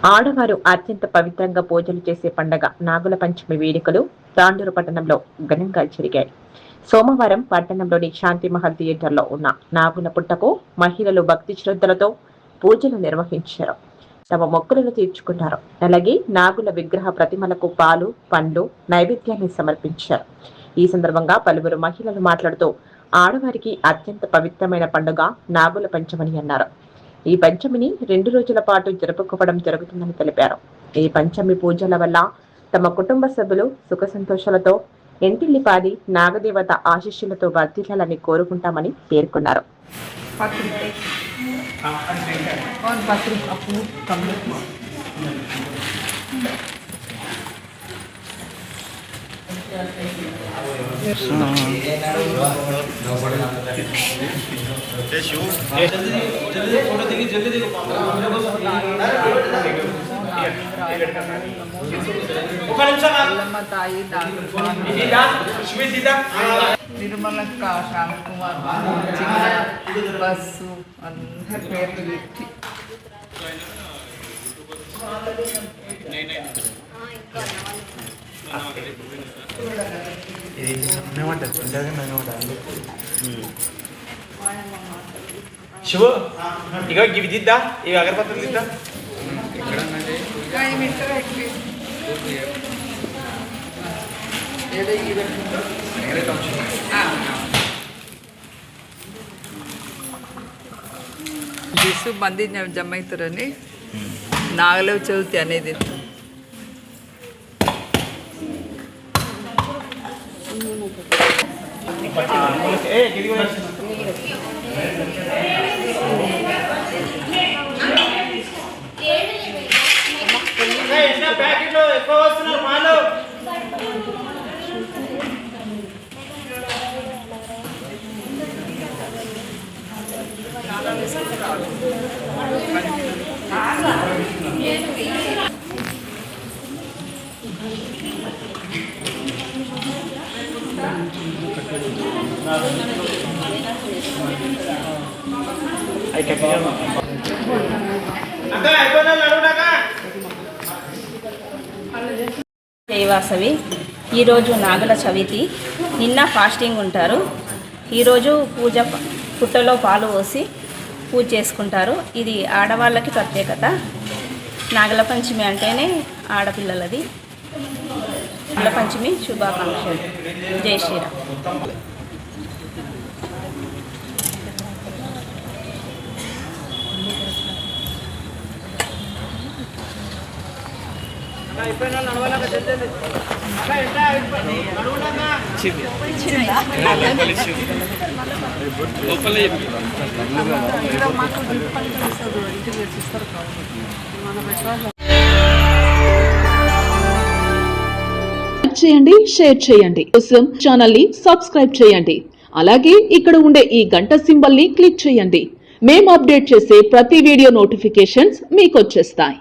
ఆడవారు అత్యంత పవిత్రంగా పూజలు చేసే పండగ నాగుల పంచమి వేడుకలు తాండూరు పట్టణంలో ఘనంగా జరిగాయి. సోమవారం పట్టణంలోని శాంతి మహల్ థియేటర్లో ఉన్న నాగుల పుట్టకు మహిళలు భక్తి శ్రద్ధలతో పూజలు నిర్వహించారు. తమ మొక్కులను తీర్చుకున్నారు. అలాగే నాగుల విగ్రహ ప్రతిమలకు పాలు, పండ్లు, నైవేద్యాన్ని సమర్పించారు. ఈ సందర్భంగా పలువురు మహిళలు మాట్లాడుతూ ఆడవారికి అత్యంత పవిత్రమైన పండుగ నాగుల పంచమని అన్నారు. ఈ పంచమిని 2 రోజుల పాటు జరుపుకోవడం జరుగుతుందని తెలిపారు. ఈ పంచమి పూజల వల్ల తమ కుటుంబ సభ్యులు సుఖ సంతోషాలతో ఇంటిల్లిపాది నాగదేవత ఆశీస్సులతో వర్ధిల్లాలని కోరుకుంటామని పేర్కొన్నారు. నిర్మలక్క, శ్యామ్ కుమార్, బస్సు అందరి పేర్లు పెట్టి శివు ఇక ఇవి దిద్దా, ఇవి అగరబత్తులు దిద్దా. దిసు మంది జమ్మైతారని నాగల చవితి అనేది ప్యాకెట్లో ఎక్కువ వస్తున్నారు పాలు. జయవాసవి. ఈరోజు నాగుల చవితి. నిన్న ఫాస్టింగ్ ఉంటారు. ఈరోజు పూజ పుట్టలో పాలు పోసి పూజ చేసుకుంటారు. ఇది ఆడవాళ్ళకి ప్రత్యేకత. నాగుల పంచమి అంటేనే ఆడపిల్లలది. నాగుల పంచమి శుభాకాంక్షలు. జై శ్రీరామ్. చేయండి, షేర్ చేయండి. కోసం ఛానల్ ని సబ్స్క్రైబ్ చేయండి. అలాగే ఇక్కడ ఉండే ఈ గంట సింబల్ ని క్లిక్ చేయండి. మేము అప్డేట్ చేసే ప్రతి వీడియో నోటిఫికేషన్స్ మీకు వచ్చేస్తాయి.